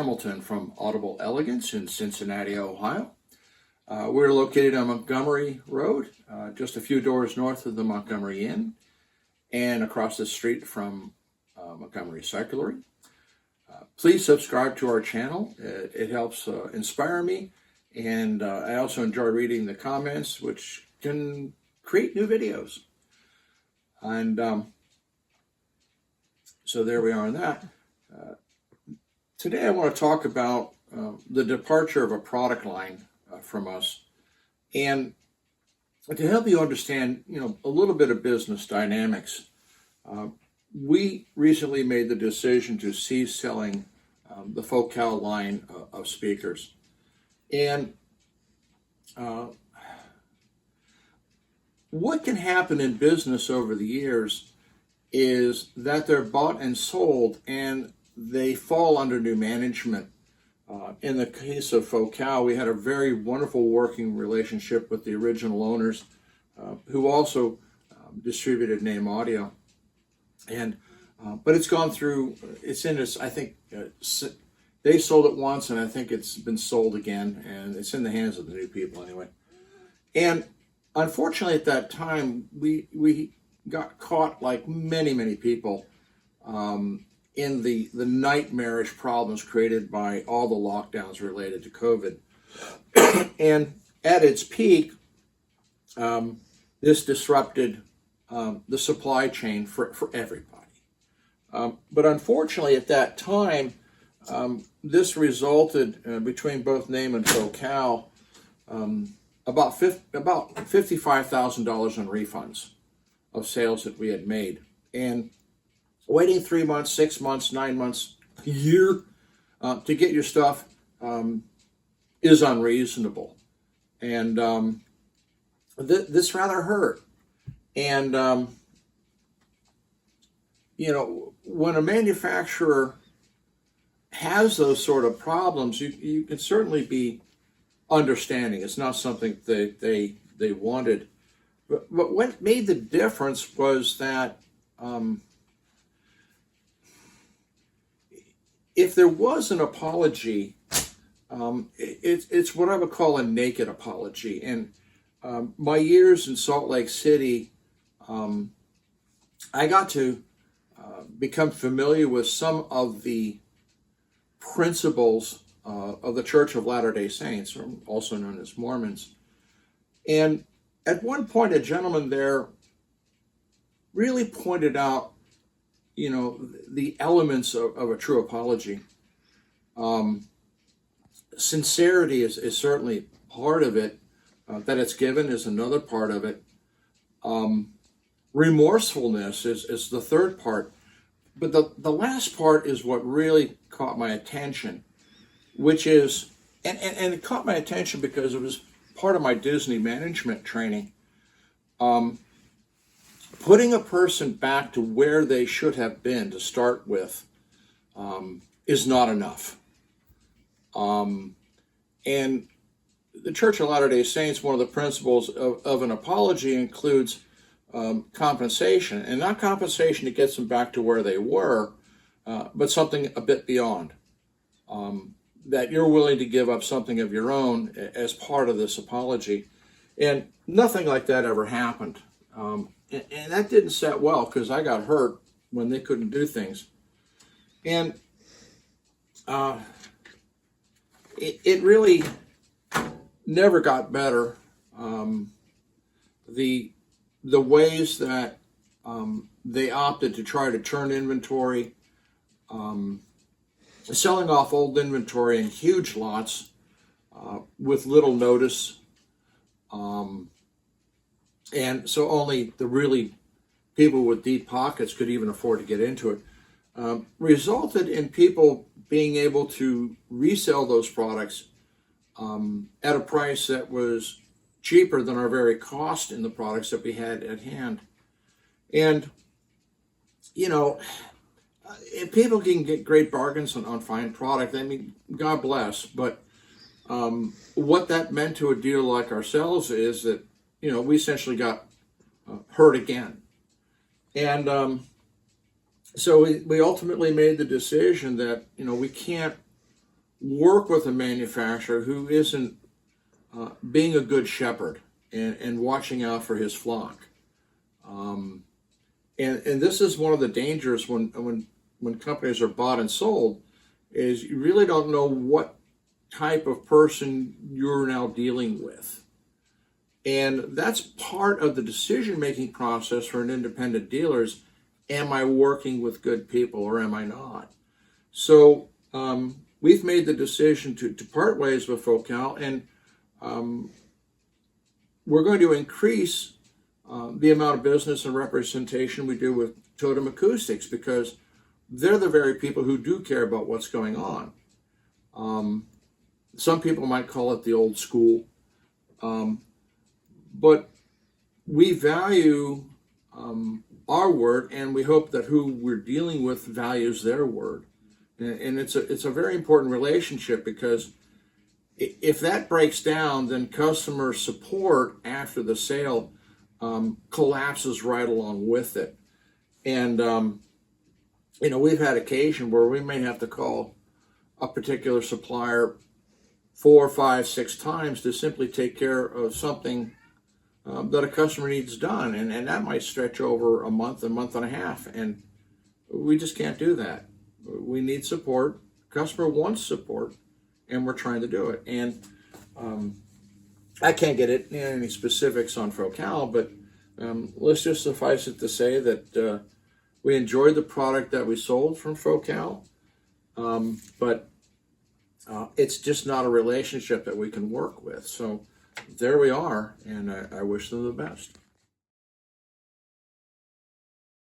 Hamilton from Audible Elegance in Cincinnati, Ohio. We're located on Montgomery Road, just a few doors north of the Montgomery Inn, and across the street from Montgomery Cyclery. Please subscribe to our channel. It helps inspire me, and I also enjoy reading the comments, which can create new videos. And so there we are on that. Today I want to talk about the departure of a product line from us, and to help you understand, a little bit of business dynamics. We recently made the decision to cease selling the Focal line of speakers, and what can happen in business over the years is that they're bought and sold, and they fall under new management. In the case of Focal, we had a very wonderful working relationship with the original owners, who also distributed Name Audio. And but it's gone through, it's in this, I think, they sold it once, and I think it's been sold again, and it's in the hands of the new people anyway. And unfortunately at that time, we got caught, like many people, in the nightmarish problems created by all the lockdowns related to COVID. And at its peak, this disrupted the supply chain for everybody. But unfortunately at that time, this resulted between both Name and Focal about $55,000 in refunds of sales that we had made. And waiting 3 months, 6 months, 9 months, a year to get your stuff is unreasonable. And this rather hurt. And, when a manufacturer has those sort of problems, you can certainly be understanding. It's not something that they wanted. But what made the difference was that if there was an apology, it's what I would call a naked apology. And my years in Salt Lake City, I got to become familiar with some of the principles of the Church of Latter-day Saints, or also known as Mormons. And at one point, a gentleman there really pointed out, the elements of a true apology. Sincerity is certainly part of it. That it's given is another part of it. Remorsefulness is the third part. But the last part is what really caught my attention, which is, and it caught my attention because it was part of my Disney management training. Putting a person back to where they should have been to start with is not enough. And the Church of Latter-day Saints, one of the principles of an apology includes compensation, and not compensation to get them back to where they were, but something a bit beyond. That you're willing to give up something of your own as part of this apology. And nothing like that ever happened. And that didn't set well, because I got hurt when they couldn't do things. And it really never got better. The ways that they opted to try to turn inventory, selling off old inventory in huge lots with little notice, and so only the really people with deep pockets could even afford to get into it, resulted in people being able to resell those products at a price that was cheaper than our very cost in the products that we had at hand. And, if people can get great bargains on fine product, I mean, God bless. But what that meant to a dealer like ourselves is that, we essentially got hurt again. And so we ultimately made the decision that, we can't work with a manufacturer who isn't being a good shepherd and watching out for his flock. And this is one of the dangers when companies are bought and sold, is you really don't know what type of person you're now dealing with. And that's part of the decision-making process for an independent dealer is, am I working with good people or am I not? So we've made the decision to part ways with Focal, and we're going to increase the amount of business and representation we do with Totem Acoustics, because they're the very people who do care about what's going on. Some people might call it the old school, but we value our word, and we hope that who we're dealing with values their word. And it's a very important relationship, because if that breaks down, then customer support after the sale collapses right along with it. And we've had occasion where we may have to call a particular supplier 4, 5, 6 times to simply take care of something that a customer needs done, and that might stretch over a month and a half, and we just can't do that. We need support. Customer wants support, and we're trying to do it. And I can't get into any specifics on Focal, but let's just suffice it to say that we enjoyed the product that we sold from Focal, but it's just not a relationship that we can work with. So there we are, and I wish them the best.